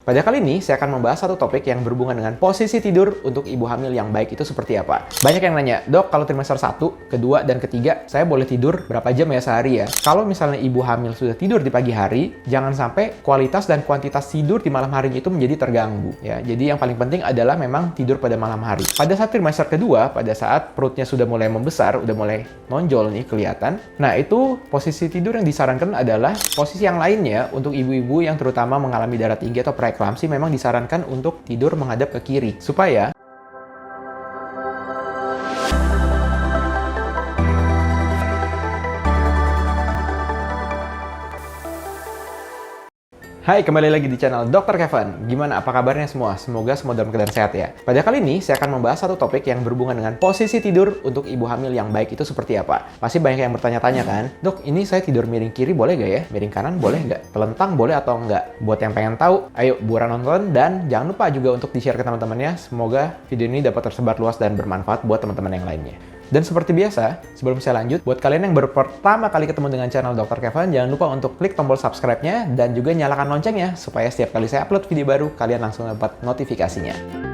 Pada kali ini, saya akan membahas satu topik yang berhubungan dengan posisi tidur untuk ibu hamil yang baik itu seperti apa. Banyak yang nanya, dok, kalau trimester 1, kedua, dan ketiga, saya boleh tidur berapa jam ya sehari ya? Kalau misalnya ibu hamil sudah tidur di pagi hari, jangan sampai kualitas dan kuantitas tidur di malam hari itu menjadi terganggu. Ya, jadi yang paling penting adalah memang tidur pada malam hari. Pada saat trimester kedua, pada saat perutnya sudah mulai membesar, udah mulai nonjol nih kelihatan. Nah, itu posisi tidur yang disarankan adalah posisi yang lainnya untuk ibu-ibu yang terutama mengalami darah tinggi atau preeklamsi memang disarankan untuk tidur menghadap ke kiri supaya Hai, kembali lagi di channel Dr. Kevin. Gimana? Apa kabarnya semua? Semoga semua dalam keadaan sehat ya. Pada kali ini, saya akan membahas satu topik yang berhubungan dengan posisi tidur untuk ibu hamil yang baik itu seperti apa. Pasti banyak yang bertanya-tanya kan, dok, ini saya tidur miring kiri boleh nggak ya? Miring kanan boleh nggak? Telentang boleh atau nggak? Buat yang pengen tahu, ayo buruan nonton dan jangan lupa juga untuk di-share ke teman-temannya. Semoga video ini dapat tersebar luas dan bermanfaat buat teman-teman yang lainnya. Dan seperti biasa, sebelum saya lanjut, buat kalian yang baru pertama kali ketemu dengan channel Dr. Kevin, jangan lupa untuk klik tombol subscribe-nya dan juga nyalakan loncengnya supaya setiap kali saya upload video baru, kalian langsung dapat notifikasinya.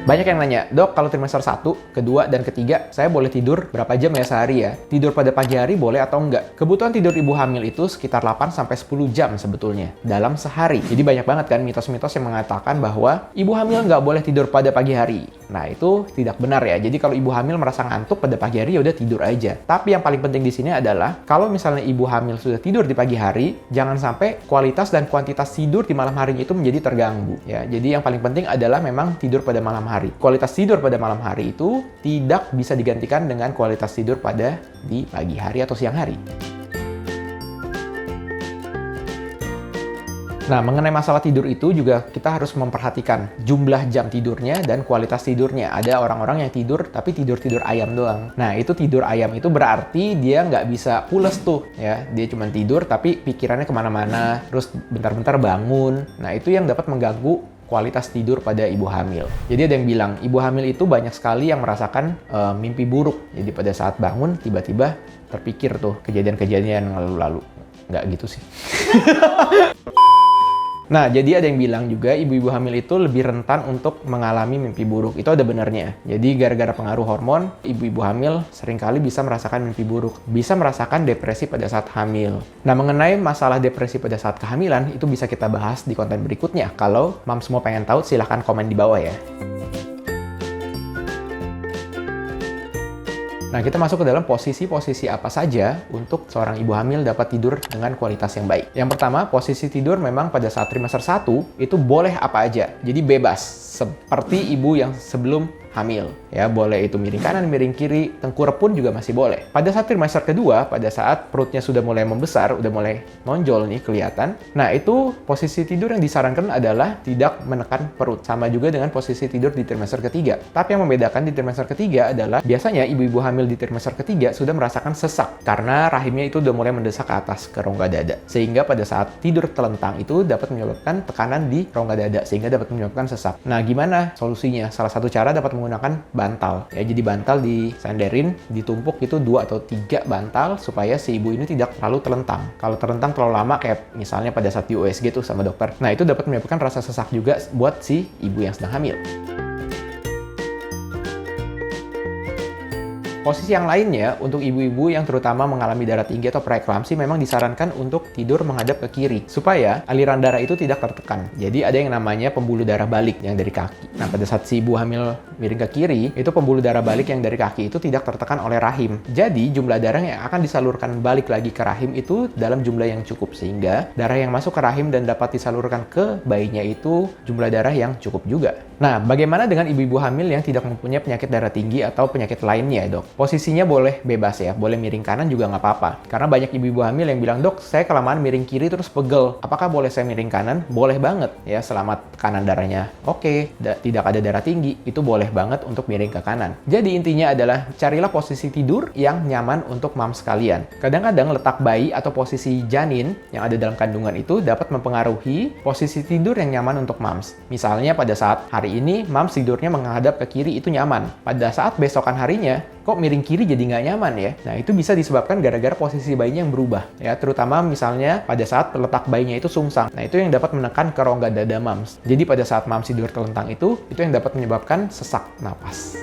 Banyak yang nanya, dok, kalau trimester 1, kedua, dan ketiga, saya boleh tidur berapa jam ya sehari ya? Tidur pada pagi hari boleh atau enggak? Kebutuhan tidur ibu hamil itu sekitar 8-10 jam sebetulnya, dalam sehari. Jadi banyak banget kan mitos-mitos yang mengatakan bahwa ibu hamil nggak boleh tidur pada pagi hari. Nah, itu tidak benar ya. Jadi kalau ibu hamil merasa ngantuk pada pagi hari, ya udah tidur aja. Tapi yang paling penting di sini adalah, kalau misalnya ibu hamil sudah tidur di pagi hari, jangan sampai kualitas dan kuantitas tidur di malam hari itu menjadi terganggu. Ya, jadi yang paling penting adalah memang tidur pada malam hari. Kualitas tidur pada malam hari itu tidak bisa digantikan dengan kualitas tidur pada di pagi hari atau siang hari. Nah, mengenai masalah tidur itu juga kita harus memperhatikan jumlah jam tidurnya dan kualitas tidurnya. Ada orang-orang yang tidur tapi tidur-tidur ayam doang. Nah, itu tidur ayam itu berarti dia nggak bisa pules tuh ya. Dia cuma tidur tapi pikirannya kemana-mana, terus bentar-bentar bangun. Nah, itu yang dapat mengganggu kualitas tidur pada ibu hamil. Jadi ada yang bilang, ibu hamil itu banyak sekali yang merasakan mimpi buruk. Jadi pada saat bangun, tiba-tiba terpikir tuh kejadian-kejadian yang lalu-lalu. Nggak gitu sih. Nah, jadi ada yang bilang juga ibu-ibu hamil itu lebih rentan untuk mengalami mimpi buruk. Itu ada benarnya. Jadi gara-gara pengaruh hormon, ibu-ibu hamil seringkali bisa merasakan mimpi buruk. Bisa merasakan depresi pada saat hamil. Nah, mengenai masalah depresi pada saat kehamilan, itu bisa kita bahas di konten berikutnya. Kalau mam semua pengen tahu, silahkan komen di bawah ya. Nah, kita masuk ke dalam posisi-posisi apa saja untuk seorang ibu hamil dapat tidur dengan kualitas yang baik. Yang pertama, posisi tidur memang pada saat trimester 1 itu boleh apa aja. Jadi bebas, seperti ibu yang sebelum hamil. Ya, boleh itu miring kanan, miring kiri, tengkurap pun juga masih boleh. Pada saat trimester kedua, pada saat perutnya sudah mulai membesar, udah mulai nonjol nih kelihatan. Nah, itu posisi tidur yang disarankan adalah tidak menekan perut. Sama juga dengan posisi tidur di trimester ketiga. Tapi yang membedakan di trimester ketiga adalah biasanya ibu-ibu hamil di trimester ketiga sudah merasakan sesak karena rahimnya itu udah mulai mendesak ke atas ke rongga dada. Sehingga pada saat tidur telentang itu dapat menyebabkan tekanan di rongga dada sehingga dapat menyebabkan sesak. Nah, gimana solusinya? Salah satu cara dapat menggunakan bantal. Ya, jadi bantal disandarin, ditumpuk itu 2 atau 3 bantal supaya si ibu ini tidak terlalu telentang. Kalau telentang terlalu lama kayak misalnya pada saat di USG tuh sama dokter. Nah, itu dapat menyebabkan rasa sesak juga buat si ibu yang sedang hamil. Posisi yang lainnya, untuk ibu-ibu yang terutama mengalami darah tinggi atau preeklamsi memang disarankan untuk tidur menghadap ke kiri, supaya aliran darah itu tidak tertekan. Jadi ada yang namanya pembuluh darah balik yang dari kaki. Nah, pada saat si ibu hamil miring ke kiri, itu pembuluh darah balik yang dari kaki itu tidak tertekan oleh rahim. Jadi jumlah darah yang akan disalurkan balik lagi ke rahim itu dalam jumlah yang cukup, sehingga darah yang masuk ke rahim dan dapat disalurkan ke bayinya itu jumlah darah yang cukup juga. Nah, bagaimana dengan ibu-ibu hamil yang tidak mempunyai penyakit darah tinggi atau penyakit lainnya, dok? Posisinya boleh bebas ya, boleh miring kanan juga nggak apa-apa. Karena banyak ibu-ibu hamil yang bilang, dok, saya kelamaan miring kiri terus pegel. Apakah boleh saya miring kanan? Boleh banget ya, selama tekanan darahnya oke, tidak ada darah tinggi, itu boleh banget untuk miring ke kanan. Jadi intinya adalah carilah posisi tidur yang nyaman untuk mams sekalian. Kadang-kadang letak bayi atau posisi janin yang ada dalam kandungan itu dapat mempengaruhi posisi tidur yang nyaman untuk mams. Misalnya pada saat hari ini mams tidurnya menghadap ke kiri itu nyaman. Pada saat besokan harinya kok miring kiri jadi nggak nyaman ya? Nah, itu bisa disebabkan gara-gara posisi bayinya yang berubah ya, terutama misalnya pada saat letak bayinya itu sungsang. Nah, itu yang dapat menekan ke rongga dada mams. Jadi pada saat mams tidur telentang itu yang dapat menyebabkan sesak napas.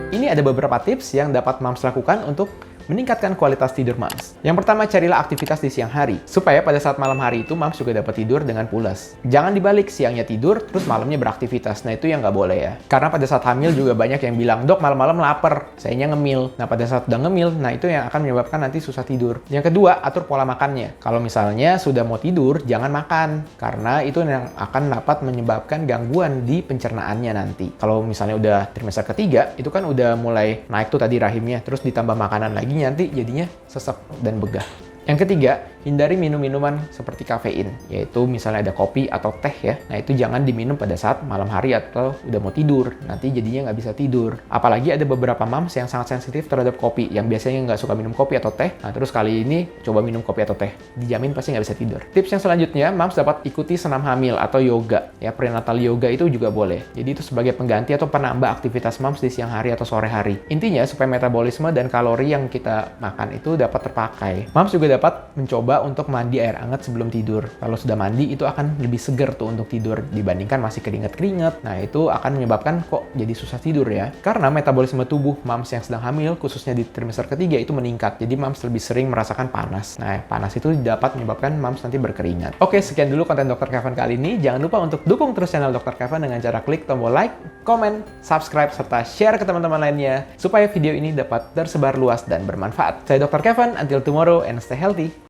Ini ada beberapa tips yang dapat mams lakukan untuk meningkatkan kualitas tidur mams. Yang pertama, carilah aktivitas di siang hari, supaya pada saat malam hari itu mams juga dapat tidur dengan pulas. Jangan dibalik, siangnya tidur, terus malamnya beraktivitas. Nah, itu yang nggak boleh ya. Karena pada saat hamil juga banyak yang bilang, dok malam-malam lapar, sayanya ngemil. Nah, pada saat udah ngemil, nah itu yang akan menyebabkan nanti susah tidur. Yang kedua, atur pola makannya. Kalau misalnya sudah mau tidur, jangan makan, karena itu yang akan dapat menyebabkan gangguan di pencernaannya nanti. Kalau misalnya udah trimester ketiga, itu kan udah mulai naik tuh tadi rahimnya, terus ditambah makanan lagi, nanti jadinya sesek dan begah. Yang ketiga, hindari minum-minuman seperti kafein, yaitu misalnya ada kopi atau teh ya. Nah, itu jangan diminum pada saat malam hari atau udah mau tidur. Nanti jadinya nggak bisa tidur. Apalagi ada beberapa mams yang sangat sensitif terhadap kopi, yang biasanya nggak suka minum kopi atau teh. Nah, terus kali ini coba minum kopi atau teh. Dijamin pasti nggak bisa tidur. Tips yang selanjutnya, mams dapat ikuti senam hamil atau yoga. Ya, prenatal yoga itu juga boleh. Jadi itu sebagai pengganti atau penambah aktivitas mams di siang hari atau sore hari. Intinya, supaya metabolisme dan kalori yang kita makan itu dapat terpakai. Mams juga dapat mencoba untuk mandi air hangat sebelum tidur. Kalau sudah mandi, itu akan lebih segar tuh untuk tidur dibandingkan masih keringet-keringet. Nah, itu akan menyebabkan kok jadi susah tidur ya. Karena metabolisme tubuh mams yang sedang hamil, khususnya di trimester ketiga, itu meningkat. Jadi mams lebih sering merasakan panas. Nah, panas itu dapat menyebabkan mams nanti berkeringat. Oke, sekian dulu konten Dr. Kevin kali ini. Jangan lupa untuk dukung terus channel Dr. Kevin dengan cara klik tombol like, komen, subscribe, serta share ke teman-teman lainnya supaya video ini dapat tersebar luas dan bermanfaat. Saya Dr. Kevin, until tomorrow and stay healthy.